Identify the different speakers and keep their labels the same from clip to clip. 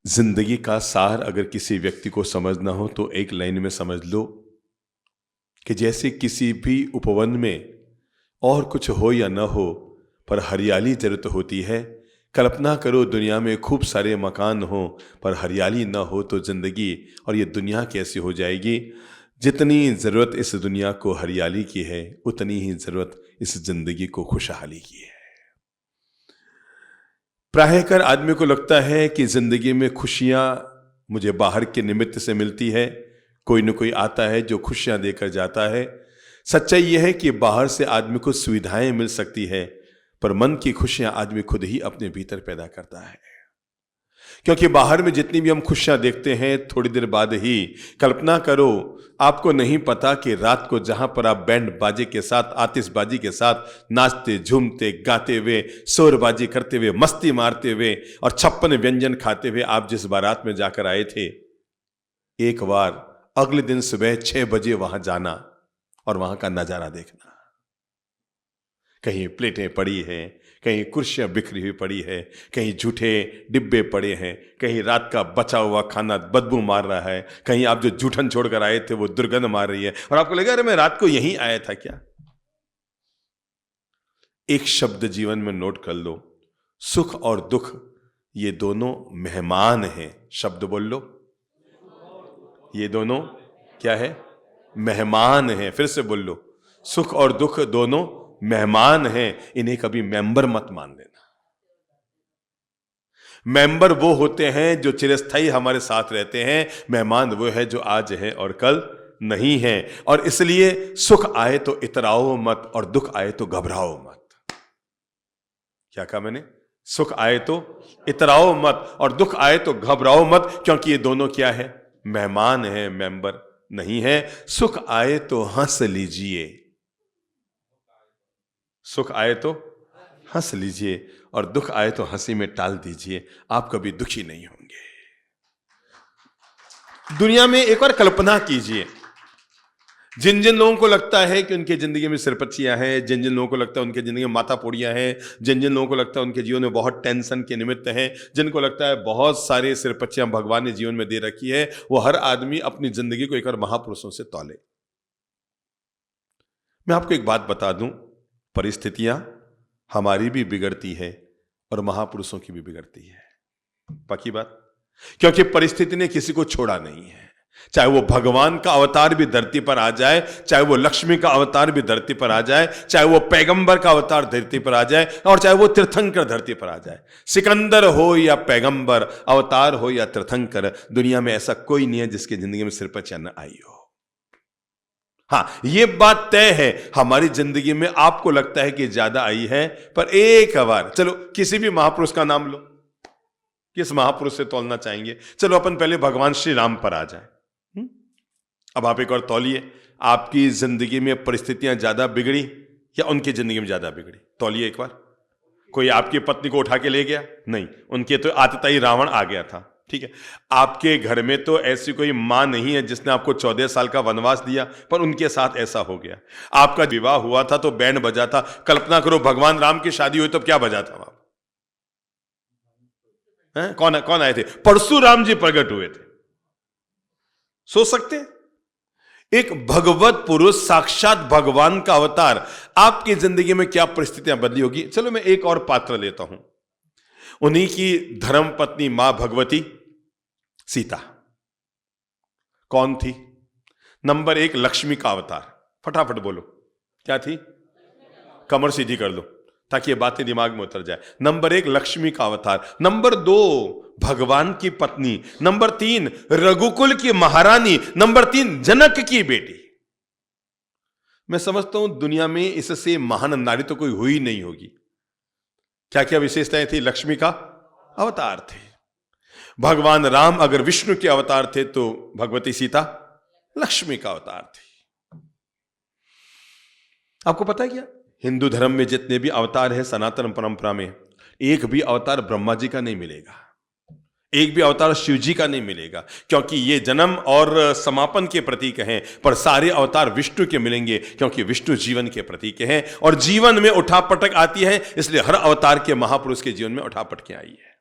Speaker 1: जिंदगी का सार अगर किसी व्यक्ति को समझना हो तो एक लाइन में समझ लो कि जैसे किसी भी उपवन में और कुछ हो या न हो पर हरियाली जरूरत होती है। कल्पना करो दुनिया में खूब सारे मकान हो पर हरियाली न हो तो जिंदगी और ये दुनिया कैसी हो जाएगी। जितनी ज़रूरत इस दुनिया को हरियाली की है उतनी ही ज़रूरत इस जिंदगी को खुशहाली की है। प्रायःकर आदमी को लगता है कि जिंदगी में खुशियां मुझे बाहर के निमित्त से मिलती है, कोई न कोई आता है जो खुशियां देकर जाता है। सच्चाई यह है कि बाहर से आदमी को सुविधाएं मिल सकती है पर मन की खुशियां आदमी खुद ही अपने भीतर पैदा करता है। क्योंकि बाहर में जितनी भी हम खुशियां देखते हैं थोड़ी देर बाद ही, कल्पना करो आपको नहीं पता कि रात को जहां पर आप बैंड बाजे के साथ आतिशबाजी के साथ नाचते झूमते गाते हुए शोरबाजी करते हुए मस्ती मारते हुए और 56 व्यंजन खाते हुए आप जिस बारात में जाकर आए थे, एक बार अगले दिन सुबह 6 बजे वहां जाना और वहां का नजारा देखना। कहीं प्लेटें पड़ी हैं, कहीं कुर्सियां बिखरी हुई पड़ी है, कहीं जूठे डिब्बे पड़े हैं, कहीं रात का बचा हुआ खाना बदबू मार रहा है, कहीं आप जो जूठन छोड़कर आए थे वो दुर्गंध मार रही है और आपको लगा अरे मैं रात को यहीं आया था क्या। एक शब्द जीवन में नोट कर लो, सुख और दुख ये दोनों मेहमान हैं। शब्द बोल लो, ये दोनों क्या है? मेहमान हैं। फिर से बोल लो, सुख और दुख दोनों मेहमान हैं। इन्हें कभी मेंबर मत मान लेना। मेंबर वो होते हैं जो चिरस्थायी हमारे साथ रहते हैं, मेहमान वो है जो आज है और कल नहीं है। और इसलिए सुख आए तो इतराओ मत और दुख आए तो घबराओ मत। क्या कहा मैंने? सुख आए तो इतराओ मत और दुख आए तो घबराओ मत, क्योंकि ये दोनों क्या है? मेहमान है, मेंबर नहीं है। सुख आए तो हंस लीजिए, सुख आए तो हंस लीजिए और दुख आए तो हंसी में टाल दीजिए। आप कभी दुखी नहीं होंगे। दुनिया में एक बार कल्पना कीजिए, जिन जिन लोगों को लगता है कि उनके जिंदगी में सिरपच्चियां हैं, जिन जिन लोगों को लगता है उनके जिंदगी में माता पोड़ियां हैं, जिन जिन लोगों को लगता है उनके जीवन में बहुत टेंशन के निमित्त हैं, जिनको लगता है बहुत सारे सिरपच्चियां भगवान ने जीवन में दे रखी है, वो हर आदमी अपनी जिंदगी को एक बार महापुरुषों से तौले। मैं आपको एक बात बता दूं, परिस्थितियां हमारी भी बिगड़ती है और महापुरुषों की भी बिगड़ती है। पक्की बात। क्योंकि परिस्थिति ने किसी को छोड़ा नहीं है। चाहे वो भगवान का अवतार भी धरती पर आ जाए, चाहे वो लक्ष्मी का अवतार भी धरती पर आ जाए, चाहे वो पैगंबर का अवतार धरती पर आ जाए और चाहे वो तीर्थंकर धरती पर आ जाए, सिकंदर हो या पैगंबर, अवतार हो या तीर्थंकर, दुनिया में ऐसा कोई नहीं है जिसकी जिंदगी में सिर पर चैन आई हो। हां, यह बात तय है हमारी जिंदगी में आपको लगता है कि ज्यादा आई है, पर एक बार चलो किसी भी महापुरुष का नाम लो, किस महापुरुष से तौलना चाहेंगे? चलो अपन पहले भगवान श्री राम पर आ जाए। अब आप एक और तौलिए, आपकी जिंदगी में परिस्थितियां ज्यादा बिगड़ी या उनकी जिंदगी में ज्यादा बिगड़ी? तौलिए एक बार। कोई आपकी पत्नी को उठा के ले गया? नहीं, उनके तो आतता ही रावण आ गया था। ठीक है, आपके घर में तो ऐसी कोई मां नहीं है जिसने आपको 14 साल का वनवास दिया, पर उनके साथ ऐसा हो गया। आपका विवाह हुआ था तो बैंड बजा था। कल्पना करो भगवान राम की शादी हुई तो क्या बजा था वहां? कौन आए थे? परशुराम जी प्रकट हुए थे। सोच सकते हैं? एक भगवत पुरुष, साक्षात भगवान का अवतार, आपकी जिंदगी में क्या परिस्थितियां बदली होगी। चलो मैं एक और पात्र लेता हूं, उन्हीं की धर्म पत्नी मां भगवती सीता। कौन थी? नंबर 1 लक्ष्मी का अवतार। फटाफट बोलो, क्या थी? कमर सीधी कर लो ताकि ये बातें दिमाग में उतर जाए। नंबर 1 लक्ष्मी का अवतार, नंबर 2 भगवान की पत्नी, नंबर 3 रघुकुल की महारानी, नंबर 3 जनक की बेटी। मैं समझता हूं दुनिया में इससे महान नारी तो कोई हुई नहीं होगी। क्या क्या विशेषताएं थी? लक्ष्मी का अवतार थे। भगवान राम अगर विष्णु के अवतार थे तो भगवती सीता लक्ष्मी का अवतार थी। आपको पता है क्या, हिंदू धर्म में जितने भी अवतार हैं सनातन परंपरा में, एक भी अवतार ब्रह्मा जी का नहीं मिलेगा, एक भी अवतार शिव जी का नहीं मिलेगा, क्योंकि ये जन्म और समापन के प्रतीक हैं। पर सारे अवतार विष्णु के मिलेंगे क्योंकि विष्णु जीवन के प्रतीक हैं और जीवन में उठापटक आती है, इसलिए हर अवतार के महापुरुष के जीवन में उठापटकें आई है।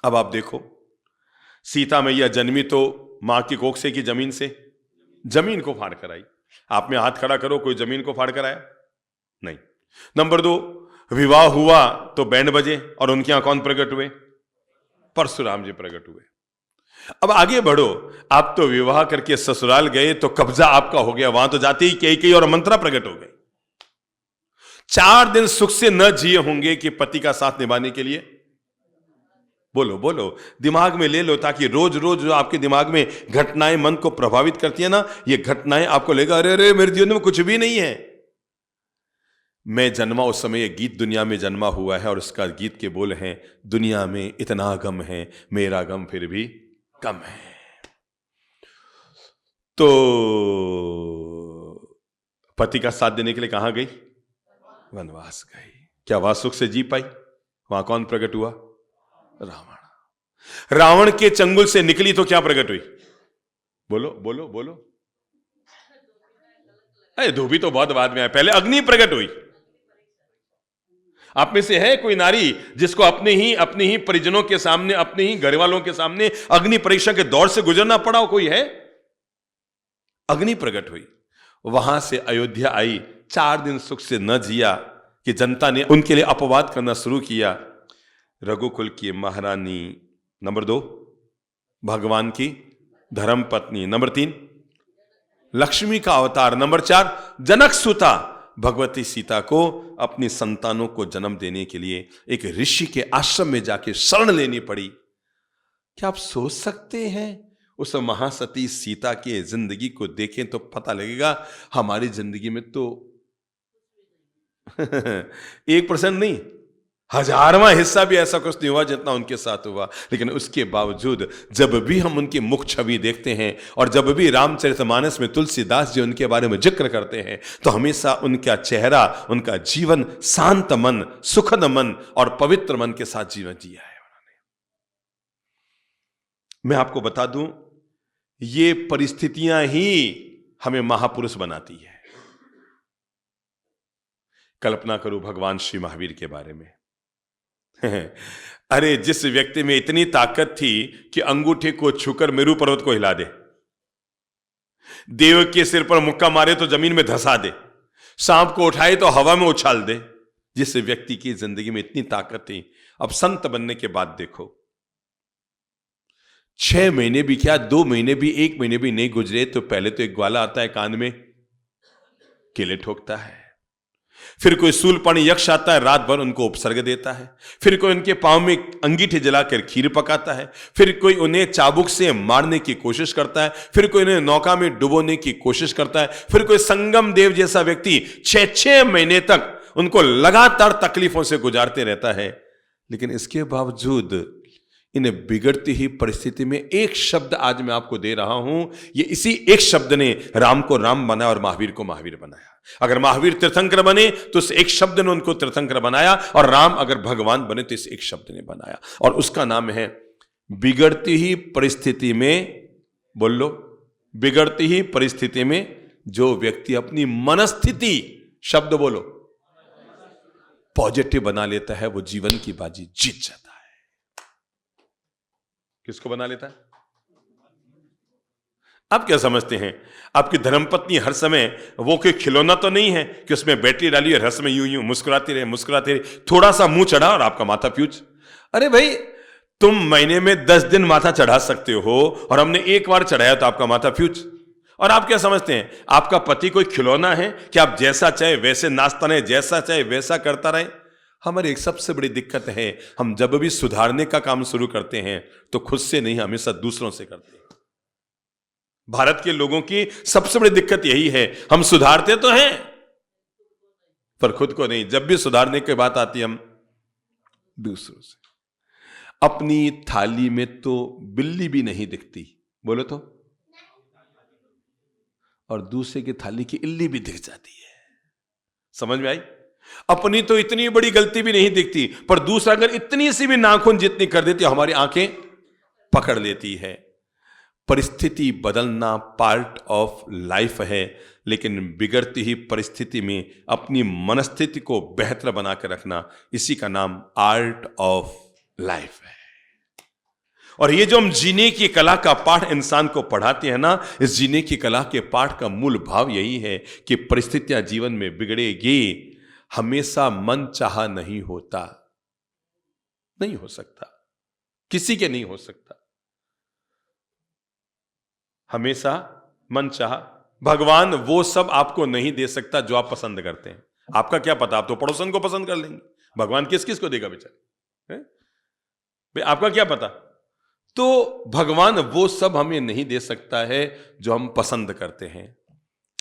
Speaker 1: अब आप देखो, सीता मैया जन्मी तो मां की कोख से की जमीन से? जमीन को फाड़ कर आई। आप में हाथ खड़ा करो, कोई जमीन को फाड़ कर आया? नहीं। नंबर 2, विवाह हुआ तो बैंड बजे और उनके यहां कौन प्रकट हुए? परशुराम जी प्रकट हुए। अब आगे बढ़ो, आप तो विवाह करके ससुराल गए तो कब्जा आपका हो गया, वहां तो जाते ही कई और मंत्रा प्रकट हो गए। 4 दिन सुख से न जिए होंगे कि पति का साथ निभाने के लिए? बोलो बोलो, दिमाग में ले लो, ताकि रोज रोज जो आपके दिमाग में घटनाएं मन को प्रभावित करती है ना, ये घटनाएं आपको लगेगा अरे अरे मेरे जीवन में कुछ भी नहीं है। मैं जन्मा उस समय ये गीत दुनिया में जन्मा हुआ है और उसका गीत के बोल हैं, दुनिया में इतना गम है, मेरा गम फिर भी कम है। तो पति का साथ देने के लिए कहां गई? वनवास गई। क्या वह सुख से जी पाई? वहां कौन प्रकट हुआ? रावण। रावण के चंगुल से निकली तो क्या प्रकट हुई? बोलो बोलो बोलो। अरे धोबी तो बहुत बाद में आया, पहले अग्नि प्रकट हुई। आप में से है कोई नारी जिसको अपने ही परिजनों के सामने, अपने ही घर वालों के सामने अग्नि परीक्षा के दौर से गुजरना पड़ा हो? कोई है? अग्नि प्रकट हुई, वहां से अयोध्या आई। 4 दिन सुख से न जिया कि जनता ने उनके लिए अपवाद करना शुरू किया। रघुकुल की महारानी, नंबर 2 भगवान की धर्म पत्नी, नंबर 3 लक्ष्मी का अवतार, नंबर 4 जनक सुता भगवती सीता को अपनी संतानों को जन्म देने के लिए एक ऋषि के आश्रम में जाके शरण लेनी पड़ी। क्या आप सोच सकते हैं उस महासती सीता की जिंदगी को देखें तो पता लगेगा हमारी जिंदगी में तो 1% नहीं, 1000वां हिस्सा भी ऐसा कुछ नहीं हुआ जितना उनके साथ हुआ। लेकिन उसके बावजूद जब भी हम उनकी मुख छवि देखते हैं और जब भी रामचरितमानस में तुलसीदास जी उनके बारे में जिक्र करते हैं तो हमेशा उनका चेहरा, उनका जीवन शांत मन, सुखद मन और पवित्र मन के साथ जीवन जिया है उन्होंने। मैं आपको बता दूं, ये परिस्थितियां ही हमें महापुरुष बनाती है। कल्पना करो भगवान श्री महावीर के बारे में। अरे जिस व्यक्ति में इतनी ताकत थी कि अंगूठे को छूकर मेरू पर्वत को हिला दे, देव के सिर पर मुक्का मारे तो जमीन में धंसा दे, सांप को उठाए तो हवा में उछाल दे, जिस व्यक्ति की जिंदगी में इतनी ताकत थी, अब संत बनने के बाद देखो 6 महीने भी क्या, 2 महीने भी, 1 महीने भी नहीं गुजरे तो पहले तो एक ग्वाला आता है कान में, केले ठोकता है। फिर कोई सूलपाणी यक्ष आता है, रात भर उनको उपसर्ग देता है। फिर कोई उनके पांव में अंगीठे जलाकर खीर पकाता है। फिर कोई उन्हें चाबुक से मारने की कोशिश करता है। फिर कोई उन्हें नौका में डुबोने की कोशिश करता है। फिर कोई संगम देव जैसा व्यक्ति 6 महीने तक उनको लगातार तकलीफों से गुजारते रहता है। लेकिन इसके बावजूद इन्हें बिगड़ती ही परिस्थिति में एक शब्द आज मैं आपको दे रहा हूं, ये इसी एक शब्द ने राम को राम बनाया और महावीर को महावीर बनाया। अगर महावीर तीर्थंकर बने तो इस एक शब्द ने उनको तीर्थंकर बनाया, और राम अगर भगवान बने तो इस एक शब्द ने बनाया, और उसका नाम है बिगड़ती ही परिस्थिति में, बोल लो, बिगड़ती ही परिस्थिति में जो व्यक्ति अपनी मनस्थिति, शब्द बोलो, पॉजिटिव बना लेता है, वो जीवन की बाजी जीत जाता है। किसको बना लेता है? आप क्या समझते हैं आपकी धर्मपत्नी हर समय वो कोई खिलौना तो नहीं है कि उसमें बैटरी डाली और हर समय यूं यूं मुस्कुराती रहे, थोड़ा सा मुंह चढ़ा और आपका माथा फ्यूज? अरे भाई, तुम महीने में 10 दिन माथा चढ़ा सकते हो और हमने एक बार चढ़ाया तो आपका माथा फ्यूज। और आप क्या समझते हैं आपका पति कोई खिलौना है कि आप जैसा चाहे वैसे नाचता रहे, जैसा चाहे वैसा करता रहे? हमारी एक सबसे बड़ी दिक्कत है, हम जब भी सुधारने का काम शुरू करते हैं तो खुद से नहीं, हमेशा दूसरों से करते हैं। भारत के लोगों की सबसे बड़ी दिक्कत यही है, हम सुधारते तो हैं पर खुद को नहीं। जब भी सुधारने की बात आती है हम दूसरों से। अपनी थाली में तो बिल्ली भी नहीं दिखती, बोलो तो, और दूसरे की थाली की इल्ली भी दिख जाती है। समझ में आई? अपनी तो इतनी बड़ी गलती भी नहीं दिखती, पर दूसरा अगर इतनी सी भी नाखून जितनी कर देती, हमारी आंखें पकड़ लेती है। परिस्थिति बदलना पार्ट ऑफ लाइफ है, लेकिन बिगड़ती ही परिस्थिति में अपनी मनस्थिति को बेहतर बनाकर रखना, इसी का नाम आर्ट ऑफ लाइफ है। और ये जो हम जीने की कला का पाठ इंसान को पढ़ाते हैं ना, इस जीने की कला के पाठ का मूल भाव यही है कि परिस्थितियां जीवन में बिगड़ेगी, हमेशा मन चाहा नहीं होता, नहीं हो सकता, किसी के नहीं हो सकता। हमेशा मन चाहा, भगवान वो सब आपको नहीं दे सकता जो आप पसंद करते हैं। आपका क्या पता, आप तो पड़ोसन को पसंद कर लेंगे, भगवान किस किस को देगा बेचारे, भाई आपका क्या पता। तो भगवान वो सब हमें नहीं दे सकता है जो हम पसंद करते हैं।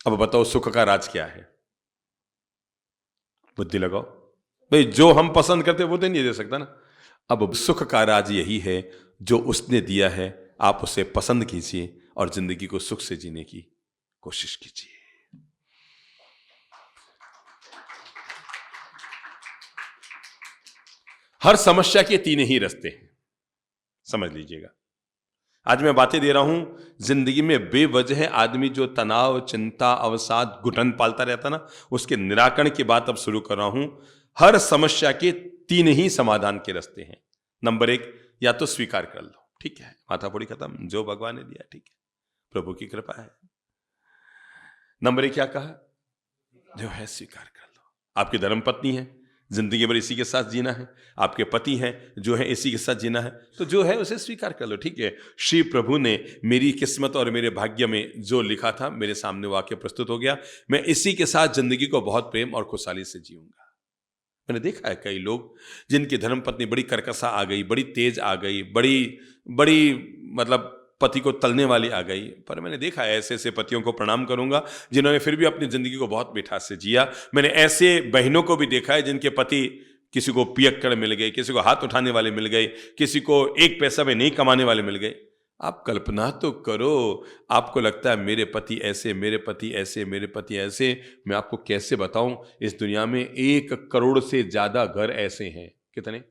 Speaker 1: अब बताओ सुख का राज क्या है, बुद्धि लगाओ भाई, जो हम पसंद करते हैं वो तो नहीं दे सकता ना। अब सुख का राज यही है जो उसने दिया है, आप उसे पसंद कीजिए और जिंदगी को सुख से जीने की कोशिश कीजिए। हर समस्या के तीन ही रास्ते हैं, समझ लीजिएगा। आज मैं बातें दे रहा हूं, जिंदगी में बेवजह आदमी जो तनाव, चिंता, अवसाद, घुटन पालता रहता ना, उसके निराकरण की बात अब शुरू कर रहा हूं। हर समस्या के तीन ही समाधान के रास्ते हैं। नंबर एक, या तो स्वीकार कर लो, ठीक है, माथा फोड़ी खत्म, जो भगवान ने दिया ठीक है, प्रभु की कृपा है। नंबर एक क्या कहा, जो है स्वीकार कर लो। आपकी धर्मपत्नी है, जिंदगी भर इसी के साथ जीना है, आपके पति हैं जो है इसी के साथ जीना है, तो जो है उसे स्वीकार कर लो, ठीक है। श्री प्रभु ने मेरी किस्मत और मेरे भाग्य में जो लिखा था मेरे सामने वाक्य प्रस्तुत हो गया, मैं इसी के साथ जिंदगी को बहुत प्रेम और खुशहाली से जीऊंगा। मैंने देखा है कई लोग जिनकी धर्मपत्नी बड़ी कर्कशा आ गई, बड़ी तेज आ गई, बड़ी बड़ी मतलब पति को तलने वाली आ गई, पर मैंने देखा है ऐसे ऐसे पतियों को प्रणाम करूंगा जिन्होंने फिर भी अपनी जिंदगी को बहुत मिठास से जिया। मैंने ऐसे बहनों को भी देखा है जिनके पति किसी को पियक्कड़ मिल गए, किसी को हाथ उठाने वाले मिल गए, किसी को एक पैसा में नहीं कमाने वाले मिल गए। आप कल्पना तो करो, आपको लगता है मेरे पति ऐसे, मेरे पति ऐसे, मेरे पति ऐसे। मैं आपको कैसे बताऊं, इस दुनिया में 1 करोड़ से ज्यादा घर ऐसे हैं। कितने?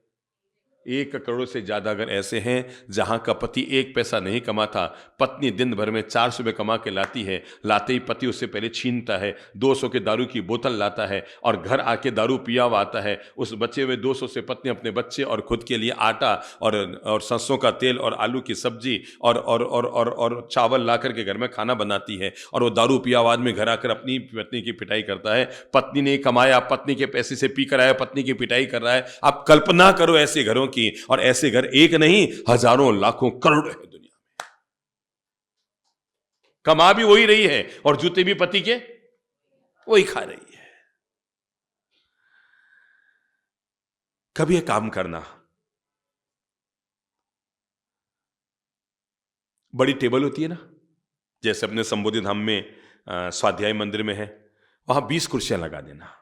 Speaker 1: 1 करोड़ से ज्यादा अगर ऐसे हैं जहां का पति एक पैसा नहीं कमाता, पत्नी दिन भर में 400 रुपये कमा के लाती है, लाते ही पति उससे पहले छीनता है, 200 के दारू की बोतल लाता है और घर आके दारू पिया हुआ आता है। उस बचे हुए 200 से पत्नी अपने बच्चे और खुद के लिए आटा और सरसों का तेल और आलू की सब्जी और चावल ला करके घर में खाना बनाती है, और वो दारू पिया हुआ आदमी घर आकर अपनी पत्नी की पिटाई करता है। पत्नी ने कमाया, पत्नी के पैसे से पी कर आया, पत्नी की पिटाई कर रहा है। आप कल्पना करो ऐसे घरों की, और ऐसे घर एक नहीं, हजारों, लाखों, करोड़ है दुनिया में। कमा भी वही रही है और जूते भी पति के वही खा रही है। कभी एक काम करना, बड़ी टेबल होती है ना, जैसे अपने संबोधि धाम में स्वाध्याय मंदिर में है, वहां 20 कुर्सियां लगा देना,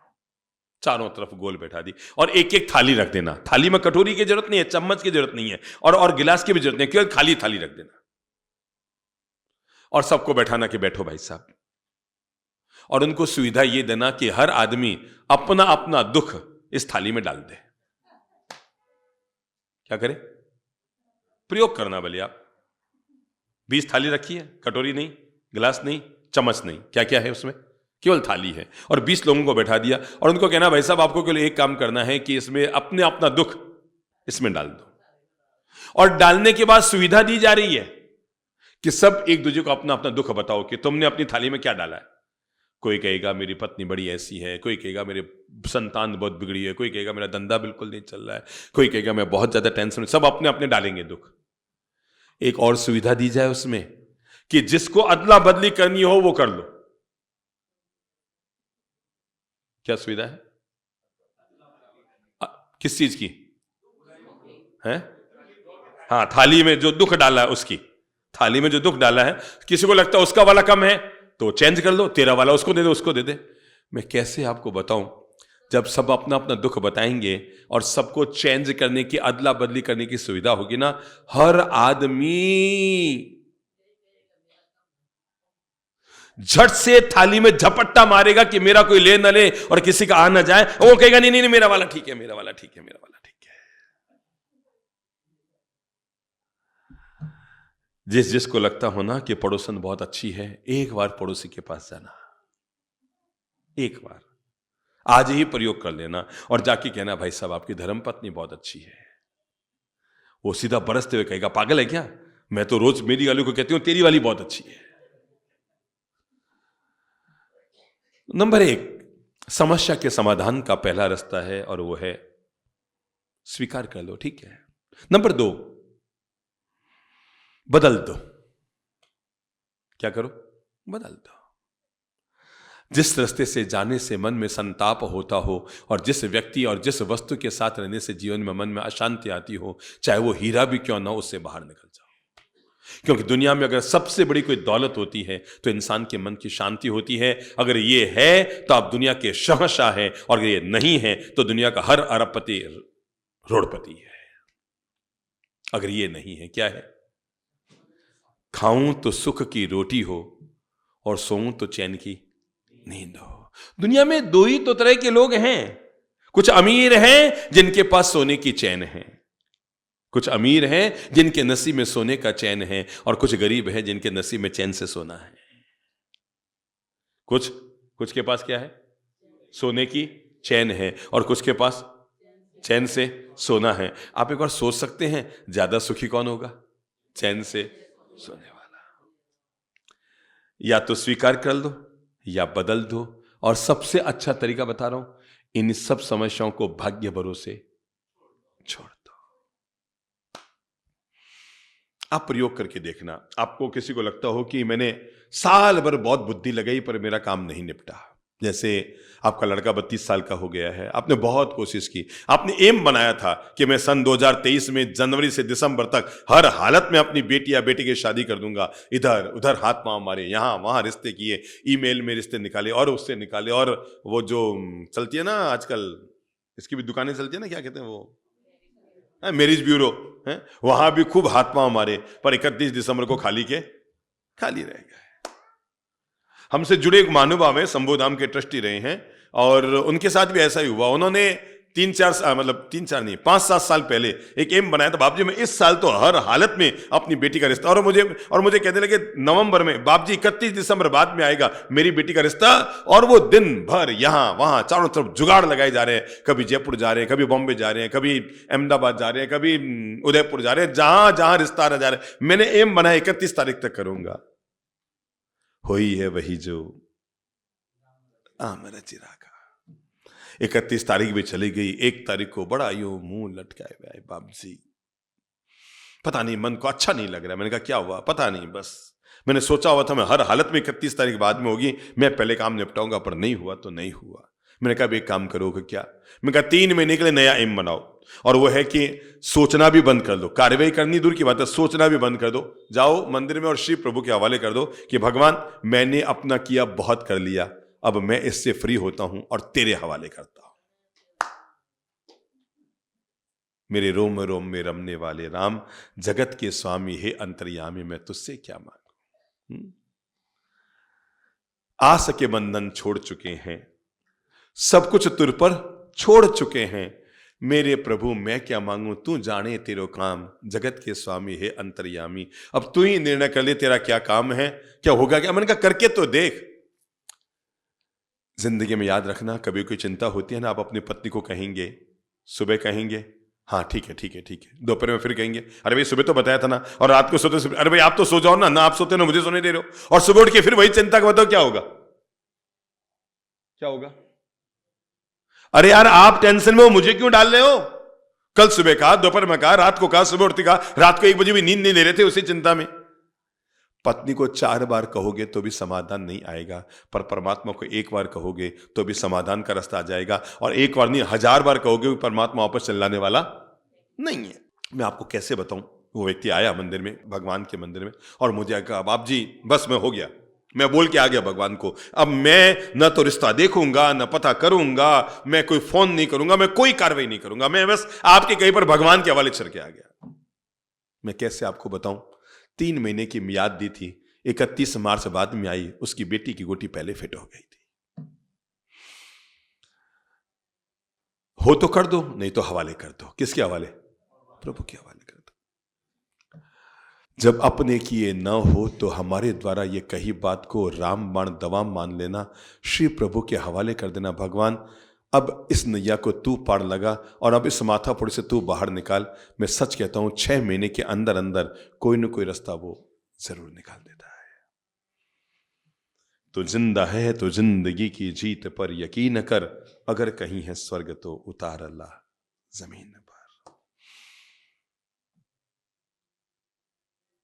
Speaker 1: चारों तरफ गोल बैठा दी, और एक एक थाली रख देना। थाली में कटोरी की जरूरत नहीं है, चम्मच की जरूरत नहीं है, और गिलास की भी जरूरत नहीं, केवल खाली थाली रख देना, और सबको बैठाना कि बैठो भाई साहब। और उनको सुविधा यह देना कि हर आदमी अपना अपना दुख इस थाली में डाल दे। क्या करे? प्रयोग करना भले आप। 20 थाली रखी है, कटोरी नहीं, गिलास नहीं, चम्मच नहीं, क्या क्या है उसमें? केवल थाली है, और 20 लोगों को बैठा दिया, और उनको कहना भाई साहब आपको केवल एक काम करना है कि इसमें अपने अपना दुख इसमें डाल दो। और डालने के बाद सुविधा दी जा रही है कि सब एक दूसरे को अपना अपना दुख बताओ कि तुमने अपनी थाली में क्या डाला है। कोई कहेगा मेरी पत्नी बड़ी ऐसी है, कोई कहेगा मेरे संतान बहुत बिगड़ी है, कोई कहेगा मेरा धंधा बिल्कुल नहीं चल रहा है, कोई कहेगा मैं बहुत ज्यादा टेंशन। सब अपने अपने डालेंगे दुख। एक और सुविधा दी जाए उसमें कि जिसको अदला बदली करनी हो वो कर लो। क्या सुविधा है? किस चीज की है? हाँ, थाली में जो दुख डाला है उसकी, थाली में जो दुख डाला है, किसी को लगता है उसका वाला कम है तो चेंज कर लो, तेरा वाला उसको दे दे, उसको दे दे। मैं कैसे आपको बताऊं, जब सब अपना अपना दुख बताएंगे और सबको चेंज करने की, अदला बदली करने की सुविधा होगी ना, हर आदमी झट से थाली में झपट्टा मारेगा कि मेरा कोई ले ना ले और किसी का आ ना जाए। वो कहेगा नहीं नहीं नहीं, मेरा वाला ठीक है, मेरा वाला ठीक है, मेरा वाला ठीक है। जिस जिसको लगता हो ना कि पड़ोसन बहुत अच्छी है, एक बार पड़ोसी के पास जाना, एक बार आज ही प्रयोग कर लेना और जाके कहना भाई साहब आपकी धर्मपत्नी बहुत अच्छी है, वो सीधा बरसते हुए कहेगा पागल है क्या, मैं तो रोज मेरी वाली को कहती हूं तेरी वाली बहुत अच्छी है। नंबर 1, समस्या के समाधान का पहला रास्ता है और वो है स्वीकार कर लो, ठीक है। नंबर 2, बदल दो। क्या करो? बदल दो। जिस रास्ते से जाने से मन में संताप होता हो और जिस व्यक्ति और जिस वस्तु के साथ रहने से जीवन में मन में अशांति आती हो, चाहे वो हीरा भी क्यों ना हो, उससे बाहर निकल जाओ। क्योंकि दुनिया में अगर सबसे बड़ी कोई दौलत होती है तो इंसान के मन की शांति होती है। अगर ये है तो आप दुनिया के शहंशाह हैं, और अगर ये नहीं है तो दुनिया का हर अरबपति रोडपति है। अगर ये नहीं है, क्या है? खाऊं तो सुख की रोटी हो और सोऊं तो चैन की नींद हो। दुनिया में 2 ही तो तरह के लोग हैं। कुछ अमीर हैं जिनके पास सोने की चैन है, कुछ अमीर हैं जिनके नसीब में सोने का चैन है, और कुछ गरीब हैं जिनके नसीब में चैन से सोना है। कुछ के पास क्या है? सोने की चैन है, और कुछ के पास चैन से सोना है। आप एक बार सोच सकते हैं ज्यादा सुखी कौन होगा? चैन से सोने वाला। या तो स्वीकार कर लो या बदल दो। और सबसे अच्छा तरीका बता रहा हूं, इन सब समस्याओं को भाग्य भरोसे छोड़ दो। आप प्रयोग करके देखना। आपको किसी को लगता हो कि मैंने साल भर बहुत बुद्धि लगाई पर मेरा काम नहीं निपटा। जैसे आपका लड़का 32 साल का हो गया है, आपने बहुत कोशिश की, आपने एम बनाया था कि मैं सन 2023 में जनवरी से दिसंबर तक हर हालत में अपनी बेटी या बेटी की शादी कर दूंगा। इधर उधर हाथ पांव मारे, यहां वहां रिश्ते किए, ईमेल में रिश्ते निकाले और उससे निकाले, और वो जो चलती है ना आजकल, इसकी भी दुकानें चलती है ना, क्या कहते हैं वो, मैरिज ब्यूरो है, वहां भी खूब हाथ पांव मारे, पर 31 दिसंबर को खाली रह गए। हमसे जुड़े एक महानुभाव है, संबोधाम के ट्रस्टी रहे हैं, और उनके साथ भी ऐसा ही हुआ। उन्होंने 5-7 साल पहले एक एम बनाया था, बाप जी मैं इस साल तो हर हालत में अपनी बेटी का रिश्ता, और मुझे कहने लगे नवंबर में, बाप जी 31 दिसंबर बाद में आएगा मेरी बेटी का रिश्ता। और वो दिन भर यहां वहां चारों तरफ जुगाड़ लगाए जा रहे हैं, कभी जयपुर जा रहे हैं, कभी बॉम्बे जा रहे हैं, कभी अहमदाबाद जा रहे हैं, कभी उदयपुर जा रहे हैं, जहां जहां रिश्ता आ जा रहे हैं। मैंने एम बनाया 31 तारीख तक करूंगा। होई है वही जो मेरा चिरागा। 31 तारीख भी चली गई, 1 तारीख को बड़ा यूं मुंह लटकाए हुए आए, बाप जी पता नहीं, मन को अच्छा नहीं लग रहा। मैंने कहा क्या हुआ? पता नहीं, बस मैंने सोचा हुआ था मैं हर हालत में 31 तारीख बाद में होगी, मैं पहले काम निपटाऊंगा, पर नहीं हुआ तो नहीं हुआ। मैंने कहा एक काम करोगे क्या? मैंने कहा 3 महीने के लिए नया एम बनाओ, और वो है कि सोचना भी बंद कर दो। कार्रवाई करनी दूर की बात है, सोचना भी बंद कर दो। जाओ मंदिर में और शिव प्रभु के हवाले कर दो कि भगवान मैंने अपना किया, बहुत कर लिया, अब मैं इससे फ्री होता हूं और तेरे हवाले करता हूं। मेरे रोम रोम में रमने वाले राम, जगत के स्वामी हे अंतर्यामी, मैं तुझसे क्या मांगू? आस के बंधन छोड़ चुके हैं, सब कुछ तुर पर छोड़ चुके हैं, मेरे प्रभु मैं क्या मांगू, तू जाने तेरो काम, जगत के स्वामी है अंतर्यामी। अब तू ही निर्णय कर ले तेरा क्या काम है, क्या होगा क्या। मैंने कहा करके तो देख। जिंदगी में याद रखना, कभी कोई चिंता होती है ना, आप अपनी पत्नी को कहेंगे, सुबह कहेंगे हाँ ठीक है, दोपहर में फिर कहेंगे अरे भाई सुबह तो बताया था ना, और रात को सोते अरे भाई आप तो सो जाओ ना आप सोते ना मुझे सोने दे रहे हो, और सुबह उठ के फिर वही चिंता का, बताओ क्या होगा? अरे यार आप टेंशन में हो, मुझे क्यों डाल रहे हो? कल सुबह कहा, दोपहर में कहा, रात को कहा, सुबह उठती कहा, रात को 1 बजे भी नींद नहीं ले रहे थे उसी चिंता में। पत्नी को 4 बार कहोगे तो भी समाधान नहीं आएगा, पर परमात्मा को 1 बार कहोगे तो भी समाधान का रास्ता आ जाएगा, और 1 बार नहीं 1000 बार कहोगे परमात्मा वापस चलाने वाला नहीं है। मैं आपको कैसे बताऊं? वो व्यक्ति आया मंदिर में, भगवान के मंदिर में, और मुझे कहा बाप जी बस मैं हो गया, मैं बोल के आ गया भगवान को, अब मैं न तो रिश्ता देखूंगा, न पता करूंगा, मैं कोई फोन नहीं करूंगा, मैं कोई कार्रवाई नहीं करूंगा, मैं बस आपके कहीं पर भगवान के हवाले चल के आ गया। मैं कैसे आपको बताऊं? 3 महीने की मियाद दी थी, 31 मार्च बाद में आई, उसकी बेटी की गोटी पहले फिट हो गई थी। हो तो कर दो, नहीं तो हवाले कर दो। किसके हवाले? प्रभु के हवाले कर दो। जब अपने किए न हो तो हमारे द्वारा ये कही बात को राम बाण दवा मान लेना, श्री प्रभु के हवाले कर देना। भगवान अब इस नैया को तू पार लगा और अब इस माथाफोड़ी से तू बाहर निकाल। मैं सच कहता हूं 6 महीने के अंदर अंदर कोई ना कोई रास्ता वो जरूर निकाल देता है। तो जिंदा है तो जिंदगी की जीत पर यकीन कर, अगर कहीं है स्वर्ग तो उतार अल्लाह जमीन पर।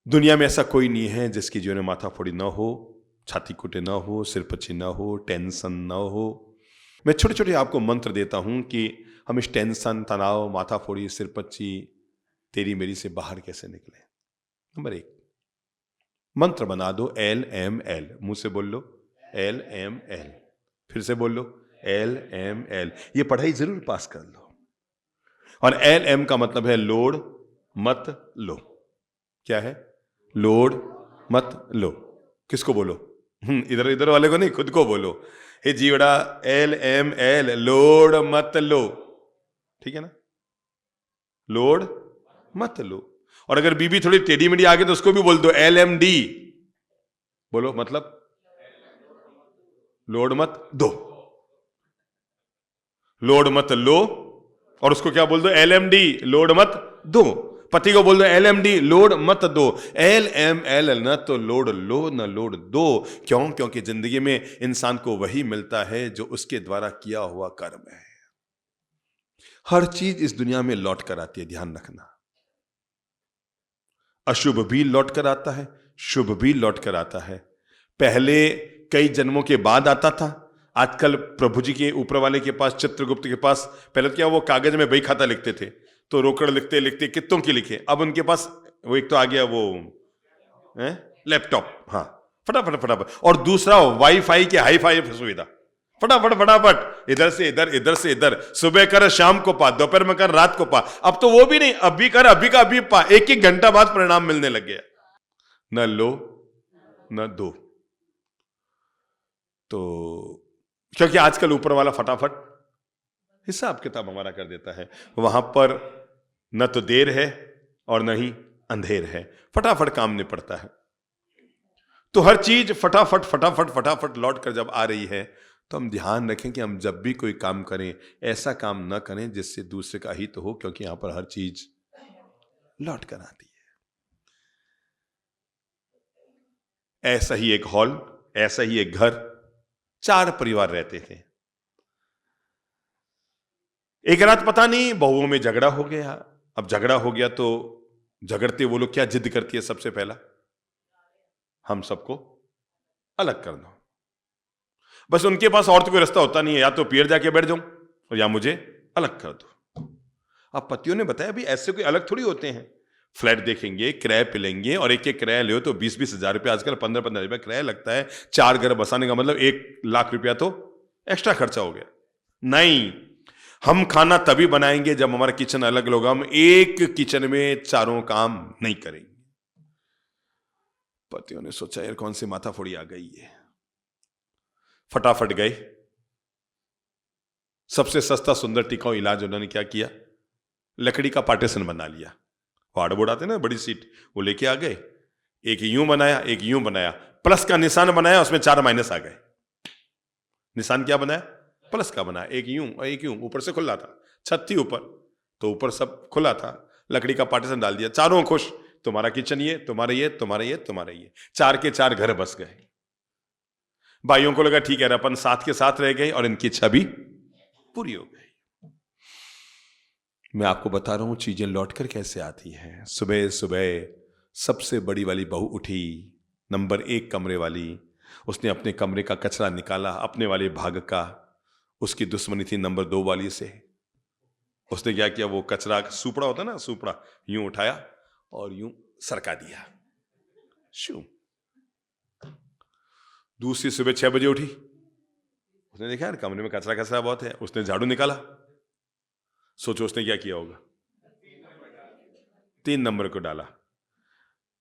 Speaker 1: दुनिया में ऐसा कोई नहीं है जिसकी जीवन में माथाफोड़ी ना हो, छाती कुटे ना हो, सिरपची ना हो, टेंशन ना हो। मैं छोटे छोटे आपको मंत्र देता हूं कि हम इस टेंशन, तनाव, माथाफोड़ी, सिरपची, तेरी मेरी से बाहर कैसे निकले। नंबर 1, मंत्र बना दो LML, मुंह से बोल लो LML, फिर से बोल लो LML। ये पढ़ाई जरूर पास कर लो। और LM का मतलब है लोड मत लो। क्या है? लोड मत लो। किसको बोलो? इधर इधर वाले को नहीं, खुद को बोलो। हे जीवड़ा, LML, लोड मत लो। ठीक है ना? लोड मत लो। और अगर बीबी थोड़ी टेढ़ी मेढ़ी आगे तो उसको भी बोल दो LMD। बोलो, मतलब लोड मत दो, लोड मत लो। और उसको क्या बोल दो? LMD, लोड मत दो। पति को बोल दो LMD, लोड मत दो। LML, न तो लोड लो न लोड दो। क्यों? क्योंकि जिंदगी में इंसान को वही मिलता है जो उसके द्वारा किया हुआ कर्म है। हर चीज इस दुनिया में लौट कर आती है, ध्यान रखना। अशुभ भी लौट कर आता है, शुभ भी लौट कर आता है। पहले कई जन्मों के बाद आता था। आजकल प्रभु जी के ऊपर वाले के पास, चित्रगुप्त के पास, पहले तो क्या वो कागज में बही खाता लिखते थे, तो रोकड़ लिखते लिखते कितों की लिखे। अब उनके पास वो एक तो आ गया वो लैपटॉप, हाँ, फटाफट फटाफट। और दूसरा वाईफाई की हाई फाई सुविधा, फटाफट फटाफट, इधर से इधर, इधर से इधर, सुबह कर शाम को पा, दोपहर में कर रात को पा। अब तो वो भी नहीं, अभी कर अभी का अभी पा, एक एक घंटा बाद परिणाम मिलने लग गया। न लो न दो। तो क्योंकि आजकल ऊपर वाला फटाफट हिसाब किताब हमारा कर देता है, वहां पर न तो देर है और न ही अंधेर है, फटाफट काम निपटता है। तो हर चीज फटाफट फटाफट फटाफट लौट कर जब आ रही है, तो हम ध्यान रखें कि हम जब भी कोई काम करें, ऐसा काम न करें जिससे दूसरे का हित हो, क्योंकि यहां पर हर चीज लौट कर आती है। ऐसा ही एक हॉल, ऐसा ही एक घर, 4 परिवार रहते थे। एक रात पता नहीं बहुओं में झगड़ा हो गया। अब झगड़ा हो गया तो झगड़ते वो लोग क्या जिद करती है? सबसे पहला, हम सबको अलग कर दो। बस उनके पास और तो कोई रास्ता होता नहीं है, या तो पियर जाके बैठ जाऊं और या मुझे अलग कर दो। अब पतियों ने बताया भी ऐसे कोई अलग थोड़ी होते हैं, फ्लैट देखेंगे, किराए पे लेंगे, और एक एक किराया ले तो 20-20 हजार रुपया, आजकल 15-15 रुपया किराया लगता है। 4 घर बसाने का मतलब 1 लाख रुपया तो एक्स्ट्रा खर्चा हो गया। नहीं, हम खाना तभी बनाएंगे जब हमारा किचन अलग होगा। हम एक किचन में चारों काम नहीं करेंगे। पतियों ने सोचा यार कौन सी माथाफोड़ी आ गई है, फटाफट गए। सबसे सस्ता सुंदर टिकाऊ इलाज उन्होंने क्या किया? लकड़ी का पार्टीशन बना लिया। हार्डबोर्ड आते ना, बड़ी सीट, वो लेके आ गए। एक यूं बनाया, एक यूं बनाया, प्लस का निशान बनाया, उसमें 4 माइनस आ गए। निशान क्या बनाया? प्लस का बनाया। एक यूं और एक यूं, ऊपर से खुला था, छत थी ऊपर, तो ऊपर सब खुला था, लकड़ी का पार्टीशन डाल दिया, चारों खुश। तुम्हारा किचन ये, तुम्हारा ये, तुम्हारा ये, तुम्हारा ये, 4 के 4 घर बस गए। भाइयों को लगा ठीक है, अपन साथ के साथ रह गए और इनकी इच्छा भी पूरी हो गई। मैं आपको बता रहा हूं चीजें लौटकर कैसे आती हैं। सुबह सुबह सबसे बड़ी वाली बहू उठी, नंबर 1 कमरे वाली। उसने अपने कमरे का कचरा निकाला, अपने वाले भाग का। उसकी दुश्मनी थी नंबर 2 वाली से। उसने क्या किया? वो कचरा सुपड़ा होता ना, सुपड़ा यूं उठाया और यूं सरका दिया। शू। दूसरी सुबह 6 बजे उठी, उसने देखा यार कमरे में कचरा कचरा बहुत है। उसने झाड़ू निकाला। सोचो उसने क्या किया होगा? 3 नंबर को डाला।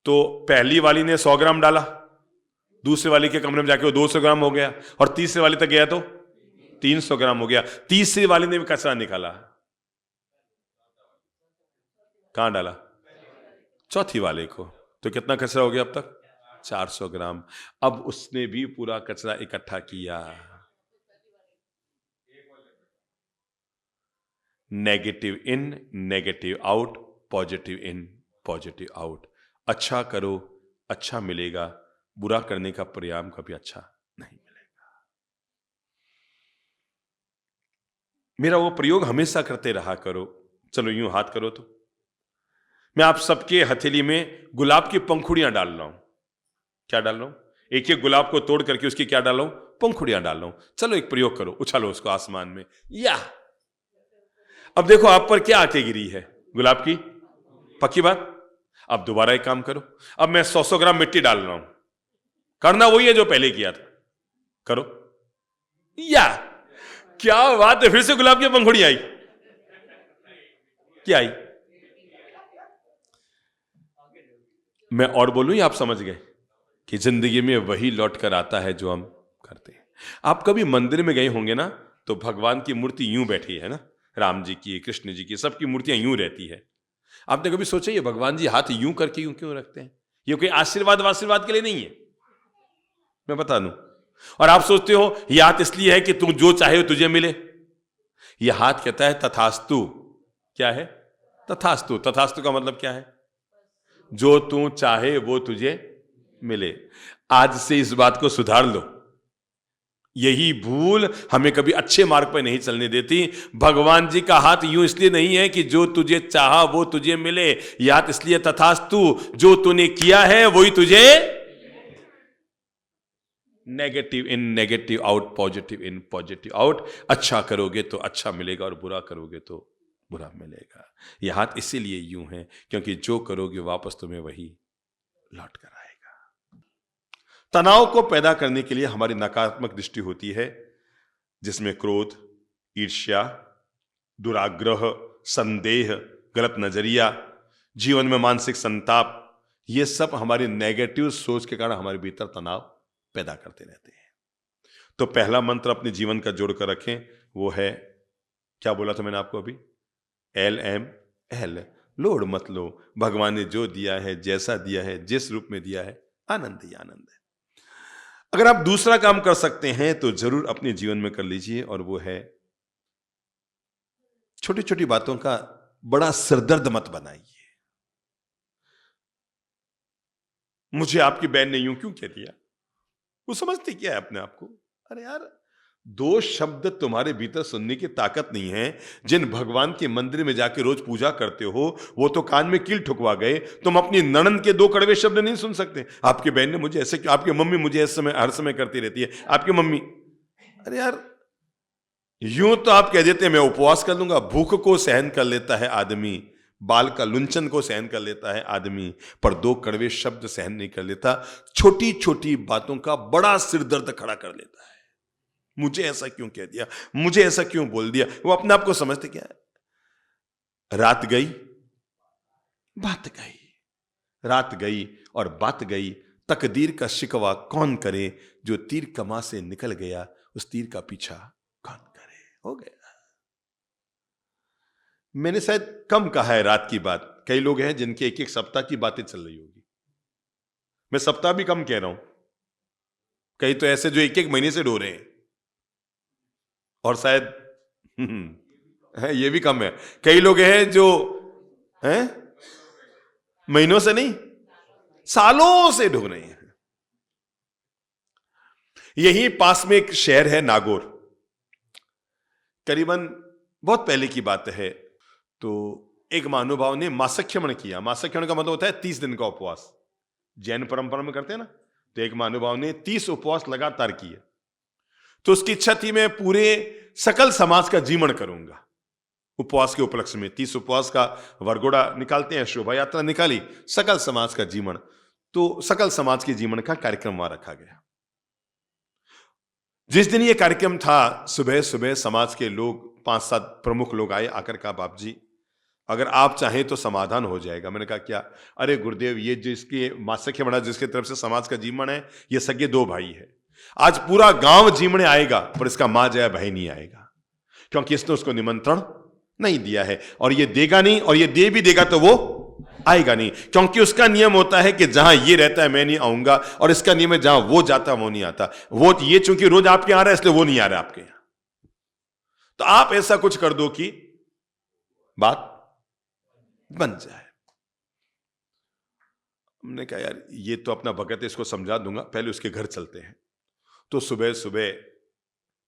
Speaker 1: तो पहली वाली ने 100 ग्राम डाला, दूसरे वाली के कमरे में जाके वो 200 ग्राम हो गया, और तीसरे वाली तक गया तो 300 ग्राम हो गया। तीसरी वाली ने भी कचरा निकाला, कहां डाला? चौथी वाले को। तो कितना कचरा हो गया अब तक? 400 ग्राम। अब उसने भी पूरा कचरा इकट्ठा किया। Negative in negative out, positive in positive out. अच्छा करो, अच्छा मिलेगा। बुरा करने का परिणाम कभी अच्छा नहीं मिलेगा। मेरा वो प्रयोग हमेशा करते रहा करो। चलो यूं हाथ करो तो मैं आप सबके हथेली में गुलाब की पंखुड़ियां डाल रहा हूं। क्या डाल रहा हूं? एक एक गुलाब को तोड़ करके उसकी क्या डाल रहा हूं? पंखुड़ियां डाल रहा हूं। चलो एक प्रयोग करो, उछालो उसको आसमान में, या अब देखो आप पर क्या आके गिरी है? गुलाब की। पक्की बात? अब दोबारा एक काम करो, अब मैं 100 ग्राम मिट्टी डाल रहा हूं। करना वही है जो पहले किया था, करो। या क्या बात है, फिर से गुलाब की पंखुड़ी आई। क्या आई? मैं और बोलूं या आप समझ गए कि जिंदगी में वही लौट कर आता है जो हम करते हैं। आप कभी मंदिर में गए होंगे ना, तो भगवान की मूर्ति यूं बैठी है ना, राम जी की, कृष्ण जी की, सबकी मूर्तियां यूं रहती है। आपने कभी सोचा ये भगवान जी हाथ यूं करके यूं क्यों रखते हैं? ये कोई आशीर्वाद के लिए नहीं है, मैं बता दूं। और आप सोचते हो ये हाथ इसलिए है कि तू जो चाहे तुझे मिले। ये हाथ कहता है तथास्तु। क्या है? तथास्तु। तथास्तु का मतलब क्या है? जो तू चाहे वो तुझे मिले। आज से इस बात को सुधार लो। यही भूल हमें कभी अच्छे मार्ग पर नहीं चलने देती। भगवान जी का हाथ यूं इसलिए नहीं है कि जो तुझे चाहा वो तुझे मिले। यह हाथ इसलिए तथास्तु, जो तूने किया है वही तुझे। Negative in negative out, positive in positive out. अच्छा करोगे तो अच्छा मिलेगा और बुरा करोगे तो बुरा मिलेगा। यह हाथ इसीलिए यूं है क्योंकि जो करोगे वापस तुम्हें वही लौट कर आएगा। तनाव को पैदा करने के लिए हमारी नकारात्मक दृष्टि होती है, जिसमें क्रोध, ईर्ष्या, दुराग्रह, संदेह, गलत नजरिया, जीवन में मानसिक संताप, ये सब हमारी नेगेटिव सोच के कारण हमारे भीतर तनाव पैदा करते रहते हैं। तो पहला मंत्र अपने जीवन का जोड़कर रखें, वो है, क्या बोला था मैंने आपको अभी? LML, लोड मत लो। भगवान ने जो दिया है, जैसा दिया है, जिस रूप में दिया है, आनंद ही आनंद है। अगर आप दूसरा काम कर सकते हैं तो जरूर अपने जीवन में कर लीजिए, और वो है छोटी छोटी बातों का बड़ा सिरदर्द मत बनाइए। मुझे आपकी बहन ने यूं क्यों कह दिया, वो समझती क्या है अपने आप को? अरे यार, 2 शब्द तुम्हारे भीतर सुनने की ताकत नहीं है। जिन भगवान के मंदिर में जाके रोज पूजा करते हो, वो तो कान में कील ठुकवा गए। तुम अपनी ननंद के 2 कड़वे शब्द नहीं सुन सकते? आपकी बहन ने मुझे ऐसे क्यों, आपकी मम्मी मुझे इस समय हर समय करती रहती है, आपकी मम्मी। अरे यार, यूं तो आप कह देते हैं मैं उपवास कर लूंगा। भूख को सहन कर लेता है आदमी, बाल का लुंचन को सहन कर लेता है आदमी, पर 2 कड़वे शब्द सहन नहीं कर लेता। छोटी छोटी बातों का बड़ा सिरदर्द खड़ा कर लेता है। मुझे ऐसा क्यों कह दिया, मुझे ऐसा क्यों बोल दिया। वो अपने आप को समझते क्या है? रात गई, बात गई। रात गई और बात गई। तकदीर का शिकवा कौन करे, जो तीर कमा से निकल गया उस तीर का पीछा कौन करे। हो गया। मैंने शायद कम कहा है रात की बात। कई लोग हैं जिनके 1-1 सप्ताह की बातें चल रही होगी। मैं सप्ताह भी कम कह रहा हूं। कई तो ऐसे जो 1-1 महीने से रो रहे हैं, और शायद ये भी कम है। कई लोग हैं जो हैं महीनों से नहीं, सालों से ढो रहे हैं। यही पास में एक शहर है नागौर, करीबन बहुत पहले की बात है। तो एक महानुभाव ने मासख्यमण किया। मासख्यमण का मतलब होता है 30 दिन का उपवास। जैन परंपरा में करते हैं ना, तो एक महानुभाव ने 30 उपवास लगातार किए। तो उसकी इच्छा थी मैं पूरे सकल समाज का जीवन करूंगा। उपवास के उपलक्ष्य में 30 उपवास का वरघोड़ा निकालते हैं, शोभा यात्रा निकाली, सकल समाज का जीवन। तो सकल समाज के जीवन का कार्यक्रम वहां रखा गया। जिस दिन यह कार्यक्रम था, सुबह सुबह समाज के लोग 5-7 प्रमुख लोग आए, आकर कहा, बाप जी अगर आप चाहें तो समाधान हो जाएगा। मैंने कहा क्या? अरे गुरुदेव, ये जिसके मासख्यमण जिसके तरफ से समाज का जीवन है, ये सगे 2 भाई है। आज पूरा गांव जीवने आएगा, पर इसका मां जया भाई नहीं आएगा, क्योंकि इसने उसको निमंत्रण नहीं दिया है, और ये देगा नहीं, और ये दे भी देगा तो वो आएगा नहीं, क्योंकि उसका नियम होता है कि जहां ये रहता है मैं नहीं आऊंगा, और इसका नियम है जहां वो जाता है वो नहीं आता। वो ये चूंकि रोज आपके आ रहा है इसलिए वो नहीं आ रहा आपके यहां। तो आप ऐसा कुछ कर दो कि बात बन जाए। हमने कहा यार ये तो अपना भगत है, इसको समझा दूंगा, पहले उसके घर चलते हैं। तो सुबह सुबह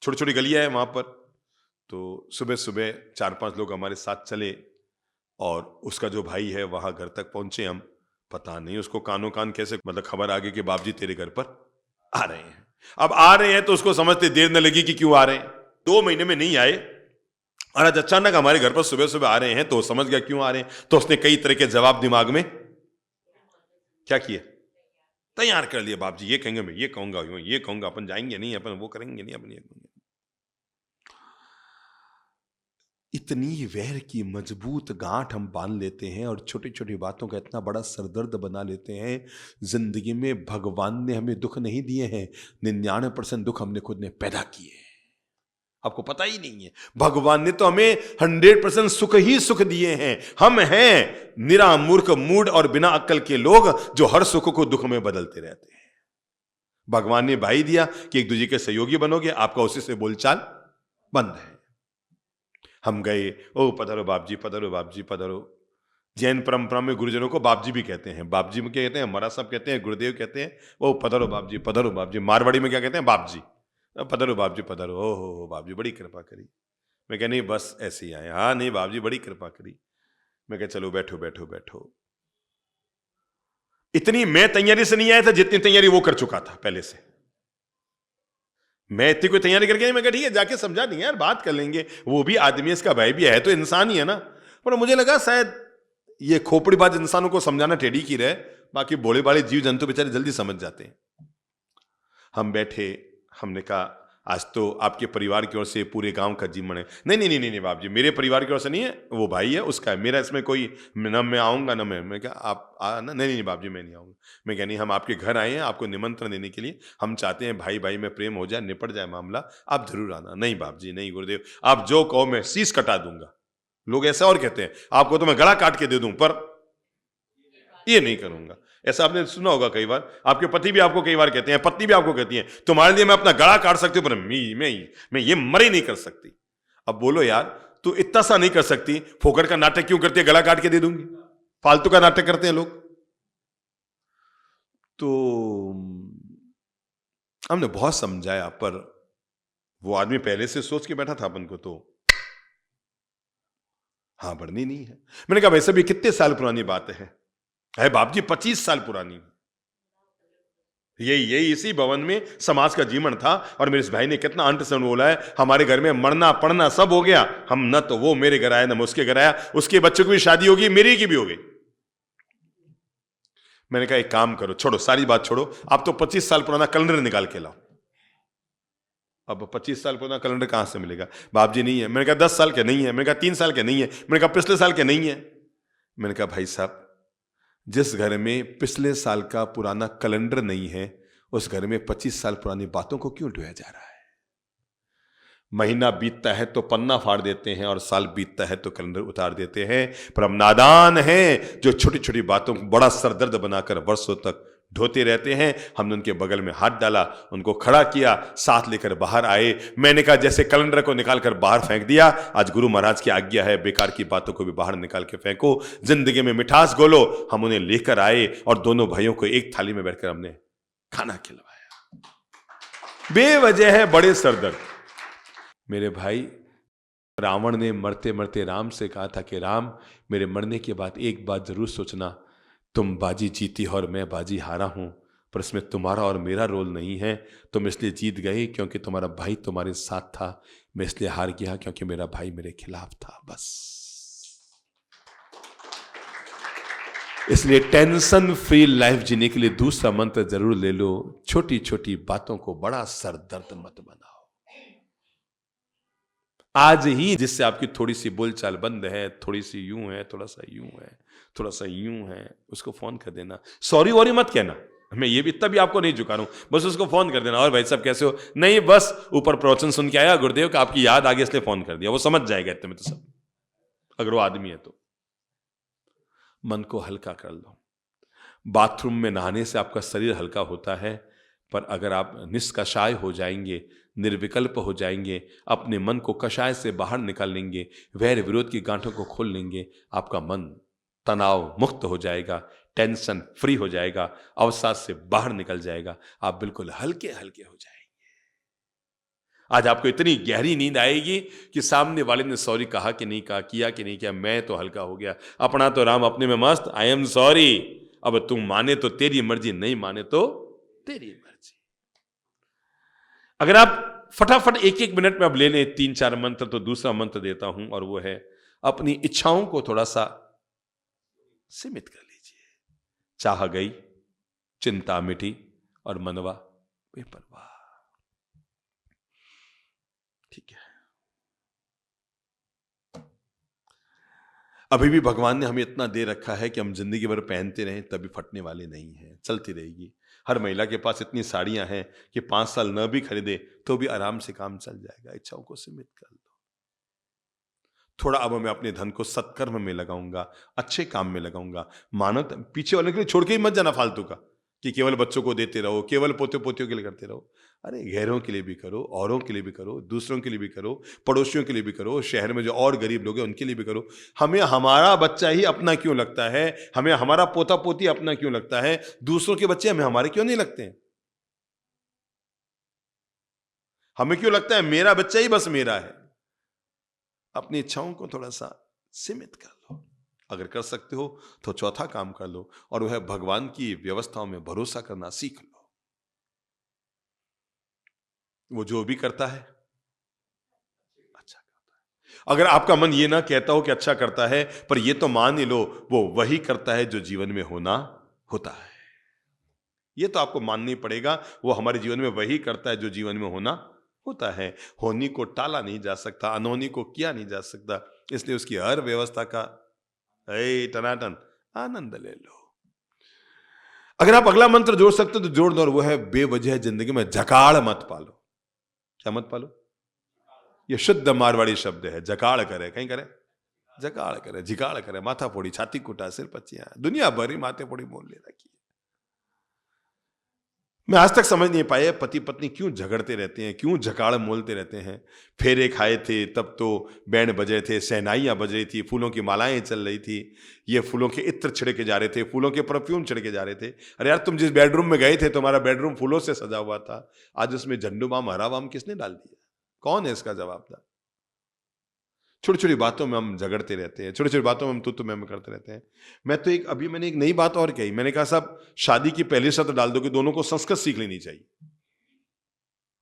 Speaker 1: छोटी छोटी गलियां है वहां पर, तो सुबह सुबह 4-5 लोग हमारे साथ चले और उसका जो भाई है वहां घर तक पहुंचे हम। पता नहीं उसको कानों कान कैसे मतलब खबर आ गई कि बाप जी तेरे घर पर आ रहे हैं। अब आ रहे हैं तो उसको समझते देर न लगी कि क्यों आ रहे हैं। 2 महीने में नहीं आए और आज अचानक हमारे घर पर सुबह सुबह आ रहे हैं, तो समझ गया क्यों आ रहे हैं। तो उसने कई तरह के जवाब दिमाग में क्या किए, तैयार कर लिया। बाप जी ये कहेंगे, मैं ये कहूंगा, ये कहूंगा, अपन जाएंगे नहीं, अपन वो करेंगे नहीं, अपन ये करेंगे। इतनी वैर की मजबूत गांठ हम बांध लेते हैं और छोटी छोटी बातों का इतना बड़ा सरदर्द बना लेते हैं। जिंदगी में भगवान ने हमें दुख नहीं दिए हैं, 99% दुख हमने खुद ने पैदा किए हैं। आपको पता ही नहीं है, भगवान ने तो हमें 100% सुख ही सुख दिए हैं। हम हैं निरा मूर्ख मूड और बिना अक्ल के लोग जो हर सुख को दुख में बदलते रहते हैं। भगवान ने भाई दिया कि एक दूसरे के सहयोगी बनोगे, आपका उसी से बोलचाल बंद है। हम गए, ओ पधारो बाप जी, पधारो बाप जी, पधारो। जैन परंपरा में गुरुजनों को बाप जी भी कहते हैं। बाप जी में क्या कहते हैं, हमारा सब कहते हैं, गुरुदेव कहते हैं, ओ पधारो बाप जी, पधारो बाप जी। मारवाड़ी में क्या कहते हैं, बाप जी, पधारो बाप जी, पधारो। ओ हो बाप जी बड़ी कृपा करी। मैं कह नहीं बस ऐसे ही आए। हाँ नहीं बाप जी बड़ी कृपा करी। मैं कह चलो बैठो बैठो बैठो। इतनी मैं तैयारी से नहीं आया था जितनी तैयारी वो कर चुका था पहले से। मैं इतनी कोई तैयारी करके नहीं, मैं कहा ठीक है जाके समझा नहीं यार, बात कर लेंगे, वो भी आदमी है, इसका भाई भी है, तो इंसान ही है ना। पर मुझे लगा शायद ये खोपड़ी बाज इंसानों को समझाना टेढ़ी की रहे, बाकी भोले भाले जीव जंतु बेचारे जल्दी समझ जाते हैं। हम बैठे, हमने कहा आज तो आपके परिवार की ओर से पूरे गांव का जीवन है। नहीं नहीं नहीं नहीं बाप जी, मेरे परिवार की ओर से नहीं है, वो भाई है उसका है, मेरा इसमें कोई न मैं आऊँगा न मैं क्या आप आना। नहीं नहीं बाप जी मैं नहीं आऊँगा। मैं क्या नहीं, हम आपके घर आए हैं आपको निमंत्रण देने के लिए, हम चाहते हैं भाई भाई में प्रेम हो जाए, निपट जाए मामला, आप जरूर आना। नहीं बाप जी नहीं गुरुदेव, आप जो कहो मैं शीश कटा दूंगा। लोग ऐसा और कहते हैं, आपको तो मैं गला काट के दे दूं पर ये नहीं करूंगा। ऐसा आपने सुना होगा कई बार, आपके पति भी आपको कई बार कहते हैं, पत्नी भी आपको कहती है तुम्हारे लिए मैं अपना गला काट सकती हूं पर मैं ये मरे नहीं कर सकती। अब बोलो यार, तू इतना सा नहीं कर सकती, फोकट का नाटक क्यों करती है, गला काट के दे दूंगी। फालतू का नाटक करते हैं लोग। तो हमने बहुत समझाया पर वो आदमी पहले से सोच के बैठा था अपन को, तो हाँ बढ़नी नहीं है। मैंने कहा वैसे भी कितने साल पुरानी बात है बाप जी, 25 साल पुरानी। यही इसी भवन में समाज का जीवन था और मेरे इस भाई ने कितना अंत से बोला है, हमारे घर में मरना पड़ना सब हो गया, हम न तो वो मेरे घर आया न मैं उसके घर आया, उसके बच्चों की भी शादी होगी, मेरी की भी हो गई। मैंने कहा एक काम करो, छोड़ो सारी बात छोड़ो, आप तो 25 साल पुराना कैलेंडर निकाल के लाओ। अब 25 साल पुराना कैलेंडर कहां से मिलेगा, बाप जी नहीं है। मैंने कहा 10 साल के नहीं है, मैंने कहा 3 साल के नहीं है, मैंने कहा पिछले साल के नहीं है। मैंने कहा भाई साहब जिस घर में पिछले साल का पुराना कैलेंडर नहीं है, उस घर में 25 साल पुरानी बातों को क्यों ढोया जा रहा है। महीना बीतता है तो पन्ना फाड़ देते हैं और साल बीतता है तो कैलेंडर उतार देते हैं। पर हम नादान हैं जो छोटी छोटी बातों को बड़ा सरदर्द बनाकर वर्षों तक ढोते रहते हैं। हमने उनके बगल में हाथ डाला, उनको खड़ा किया, साथ लेकर बाहर आए। मैंने कहा जैसे कैलेंडर को निकालकर बाहर फेंक दिया, आज गुरु महाराज की आज्ञा है बेकार की बातों को भी बाहर निकाल के फेंको, जिंदगी में मिठास घोलो। हम उन्हें लेकर आए और दोनों भाइयों को एक थाली में बैठकर हमने खाना खिलवाया। बेवजह है बड़े सरदर्द। मेरे भाई, रावण ने मरते मरते राम से कहा था कि राम मेरे मरने के बाद एक बात जरूर सोचना, तुम बाजी जीती हो और मैं बाजी हारा हूं, पर इसमें तुम्हारा और मेरा रोल नहीं है। तुम इसलिए जीत गए क्योंकि तुम्हारा भाई तुम्हारे साथ था, मैं इसलिए हार गया क्योंकि मेरा भाई मेरे खिलाफ था, बस। इसलिए टेंशन फ्री लाइफ जीने के लिए दूसरा मंत्र जरूर ले लो, छोटी छोटी बातों को बड़ा सरदर्द मत बनाओ। आज ही जिससे आपकी थोड़ी सी बोलचाल बंद है, थोड़ी सी यूं है, थोड़ा सा यूं है, थोड़ा सा यूं है, उसको फोन कर देना। सॉरी वॉरी मत कहना, मैं ये भी इतना भी आपको नहीं झुका रहा हूं, बस उसको फोन कर देना, और भाई साहब कैसे हो, नहीं बस ऊपर प्रवचन सुन के आया गुरुदेव का, आपकी याद आ गई इसलिए फोन कर दिया, वो समझ जाएगा इतने में तो सब, अगर वो आदमी है तो। मन को हल्का कर लो। बाथरूम में नहाने से आपका शरीर हल्का होता है, पर अगर आप निष्कषाय हो जाएंगे, निर्विकल्प हो जाएंगे, अपने मन को कषाय से बाहर निकाल लेंगे, वैर विरोध की गांठों को खोल लेंगे, आपका मन तनाव मुक्त हो जाएगा, टेंशन फ्री हो जाएगा, अवसाद से बाहर निकल जाएगा, आप बिल्कुल हल्के हल्के हो जाएंगे। आज आपको इतनी गहरी नींद आएगी कि सामने वाले ने सॉरी कहा कि नहीं कहा, किया कि नहीं किया, मैं तो हल्का हो गया, अपना तो राम अपने में मस्त, आई एम सॉरी, अब तुम माने तो तेरी मर्जी, नहीं माने तो तेरी मर्जी। अगर आप फटाफट एक एक मिनट में अब ले लें 3-4 मंत्र, तो दूसरा मंत्र देता हूं और वो है अपनी इच्छाओं को थोड़ा सा सीमित कर लीजिए। चाह गई, चिंता मिटी और मनवा बेपरवाह। ठीक है, अभी भी भगवान ने हमें इतना दे रखा है कि हम जिंदगी भर पहनते रहें, तभी फटने वाले नहीं हैं, चलती रहेगी। हर महिला के पास इतनी साड़ियां हैं कि 5 साल न भी खरीदे तो भी आराम से काम चल जाएगा। इच्छाओं को सीमित कर लो थोड़ा। अब मैं अपने धन को सत्कर्म में लगाऊंगा, अच्छे काम में लगाऊंगा। मानव पीछे वाले के लिए छोड़ के ही मत जाना फालतू का, कि केवल बच्चों को देते रहो, केवल पोते पोतियों के लिए करते रहो। अरे गैरों के लिए भी करो, औरों के लिए भी करो, दूसरों के लिए भी करो, पड़ोसियों के लिए भी करो, शहर में जो और गरीब लोग हैं उनके लिए भी करो। हमें हमारा बच्चा ही अपना क्यों लगता है, हमें हमारा पोता पोती अपना क्यों लगता है, दूसरों के बच्चे हमें हमारे क्यों नहीं लगते हैं? हमें क्यों लगता है मेरा बच्चा ही बस मेरा है? अपनी इच्छाओं को थोड़ा सा सीमित कर लो। अगर कर सकते हो तो चौथा काम कर लो, और वह भगवान की व्यवस्थाओं में भरोसा करना सीख लो। वो जो भी करता है अच्छा करता है। अगर आपका मन ये ना कहता हो कि अच्छा करता है, पर ये तो मान ही लो वो वही करता है जो जीवन में होना होता है। ये तो आपको मानना ही पड़ेगा, वो हमारे जीवन में वही करता है जो जीवन में होना होता है। होनी को टाला नहीं जा सकता, अनहोनी को किया नहीं जा सकता, इसलिए उसकी हर व्यवस्था का टनाटन आनंद ले लो। अगर आप अगला मंत्र जोड़ सकते हो तो जोड़ दो, और वो है बेवजह जिंदगी में जकाड़ मत पालो। क्या मत पालो? ये शुद्ध मारवाड़ी शब्द है। जकाड़ करे, कहीं करे, जकाड़ करे, जिगाड़ करे, माथा फोड़ी, छाती कुटा, सिर पच्चियां, दुनिया भरी माथे फोड़ी बोल ले रखी है। मैं आज तक समझ नहीं पाया पति पत्नी क्यों झगड़ते रहते हैं, क्यों झकाड़ मोलते रहते हैं। फेरे खाए थे तब तो बैंड बजे थे, शहनाइयां बज रही थी, फूलों की मालाएं चल रही थी, ये फूलों के इत्र छिड़के जा रहे थे, फूलों के परफ्यूम छिड़के जा रहे थे। अरे यार, तुम जिस बेडरूम में गए थे तुम्हारा बेडरूम फूलों से सजा हुआ था, आज उसमें झंडू बाम हरा बाम किसने डाल दिया? कौन है इसका जवाबदार? छोटी छोटी बातों में हम झगड़ते रहते हैं, छोटी छोटी बातों में हम तू मैं करते रहते हैं। मैं तो मैंने एक नई बात और कही। मैंने कहा साहब, शादी की पहली शर्त डाल दो कि दोनों को संस्कृत सीख लेनी चाहिए।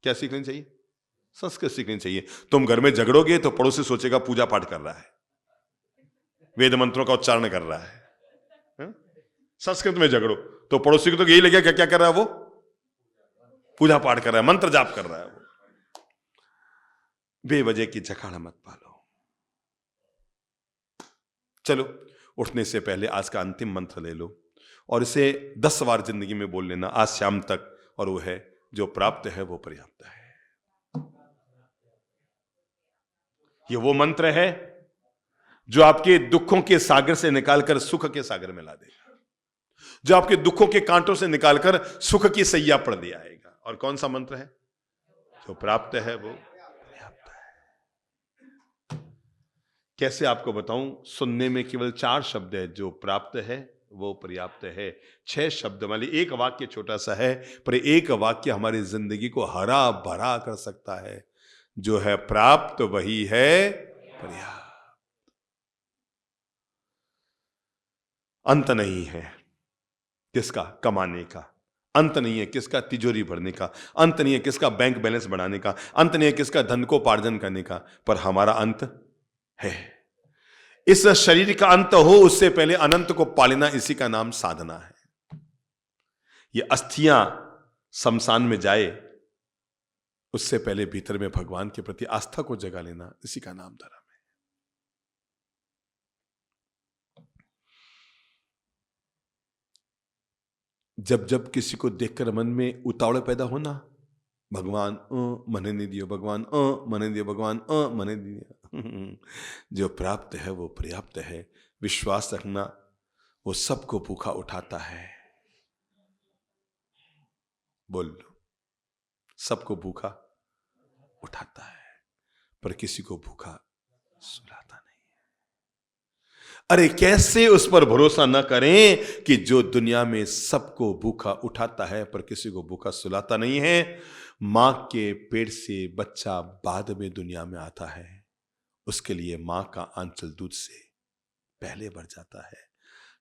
Speaker 1: क्या सीख लेनी चाहिए? संस्कृत सीखनी चाहिए। तुम घर में झगड़ोगे तो पड़ोसी सोचेगा पूजा पाठ कर रहा है, वेद मंत्रों का उच्चारण कर रहा है। संस्कृत में झगड़ो तो पड़ोसी को तो यही लगेगा क्या कर रहा है वो? पूजा पाठ कर रहा है, मंत्र जाप कर रहा है वो। बेवजह की झकाड़ मत पालो। चलो, उठने से पहले आज का अंतिम मंत्र ले लो और इसे 10 बार जिंदगी में बोल लेना आज शाम तक, और वो है जो प्राप्त है वो पर्याप्त है। ये वो मंत्र है जो आपके दुखों के सागर से निकालकर सुख के सागर में ला देगा, जो आपके दुखों के कांटों से निकालकर सुख की सैया पर दे आएगा। और कौन सा मंत्र है? जो प्राप्त है वो पर्याप्त है। कैसे आपको बताऊं? सुनने में केवल 4 शब्द है, जो प्राप्त है वो पर्याप्त है 6 शब्द वाली एक वाक्य छोटा सा है, पर एक वाक्य हमारी जिंदगी को हरा भरा कर सकता है। जो है प्राप्त वही है पर्याप्त। अंत नहीं है किसका कमाने का, अंत नहीं है किसका तिजोरी भरने का, अंत नहीं है किसका बैंक बैलेंस बढ़ाने का, अंत नहीं है किसका धन को उपार्जन करने का, पर हमारा अंत है। इस शरीर का अंत हो उससे पहले अनंत को पालना, इसी का नाम साधना है। ये अस्थियां शमशान में जाए उससे पहले भीतर में भगवान के प्रति आस्था को जगा लेना, इसी का नाम धर्म है। जब जब किसी को देखकर मन में उतावड़ पैदा होना, भगवान मने नहीं दियो, भगवान मने दियो, भगवान मने दियो। जो प्राप्त है वो पर्याप्त है। विश्वास रखना, वो सबको भूखा उठाता है। बोल लो, सबको भूखा उठाता है पर किसी को भूखा सुलाता नहीं है। अरे कैसे उस पर भरोसा न करें कि जो दुनिया में सबको भूखा उठाता है पर किसी को भूखा सुलाता नहीं है। मां के पेट से बच्चा बाद में दुनिया में आता है, उसके लिए मां का आंचल दूध से पहले भर जाता है।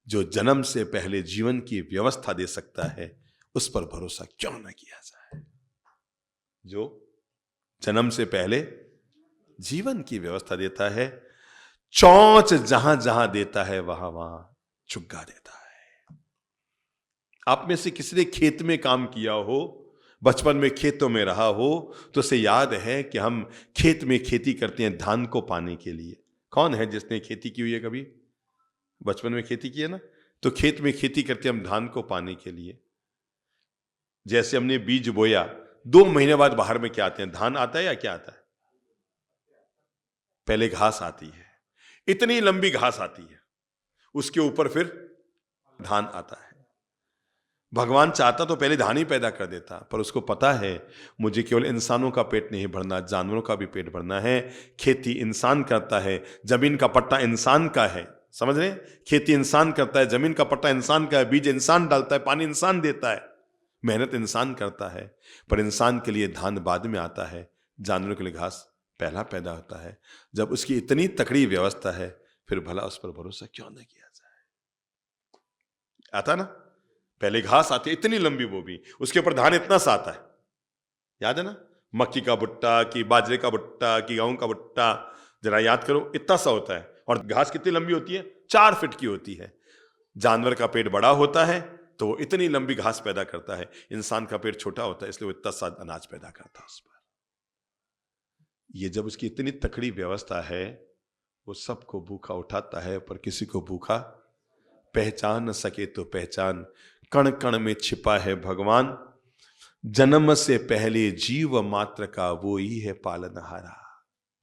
Speaker 1: जो जन्म से पहले जीवन की व्यवस्था दे सकता है उस पर भरोसा क्यों न किया जाए। जो जन्म से पहले जीवन की व्यवस्था देता है, चौंच जहां जहां देता है वहां वहां चुग्गा देता है। आप में से किसी ने खेत में काम किया हो, बचपन में खेतों में रहा हो, तो उसे याद है कि हम खेत में खेती करते हैं धान को पाने के लिए। कौन है जिसने खेती की हुई है कभी? बचपन में खेती की है ना? तो खेत में खेती करते हैं हम धान को पाने के लिए। जैसे हमने बीज बोया, 2 महीने बाद बाहर में क्या आते हैं? धान आता है या क्या आता है? पहले घास आती है, इतनी लंबी घास आती है, उसके ऊपर फिर धान आता है। भगवान चाहता तो पहले धान ही पैदा कर देता, पर उसको पता है मुझे केवल इंसानों का पेट नहीं भरना, जानवरों का भी पेट भरना है। खेती इंसान करता है, जमीन का पट्टा इंसान का है, समझ रहे? खेती इंसान करता है, जमीन का पट्टा इंसान का है, बीज इंसान डालता है, पानी इंसान देता है, मेहनत इंसान करता है। पर इंसान के लिए धान बाद में आता है, जानवरों के लिए घास पहला पैदा होता है। जब उसकी इतनी तकड़ी व्यवस्था है फिर भला उस पर भरोसा क्यों न किया जाए। आता ना, पहले घास आती है इतनी लंबी, वो भी उसके ऊपर धान इतना सा आता है, याद है ना? मक्की का भुट्टा कि बाजरे का भुट्टा कि गेहूं का भुट्टा, जरा याद करो, इतना सा होता है। और घास कितनी लंबी होती है? 4 फीट की होती है। जानवर का पेट बड़ा होता है तो वो इतनी लंबी घास पैदा करता है, इंसान का पेट छोटा होता है इसलिए वो इतना सा अनाज पैदा करता है उस पर। ये जब उसकी इतनी तकड़ी व्यवस्था है, वो सबको भूखा उठाता है पर किसी को भूखा पहचान न सके तो पहचान। कण कण में छिपा है भगवान, जन्म से पहले जीव मात्र का वो ही है पालनहारा।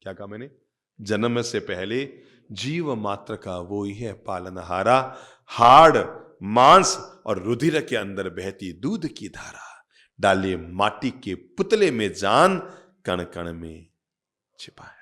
Speaker 1: क्या कहा मैंने? जन्म से पहले जीव मात्र का वो ही है पालनहारा। हाड़ मांस और रुधिर के अंदर बहती दूध की धारा, डाले माटी के पुतले में जान, कण कण में छिपा है।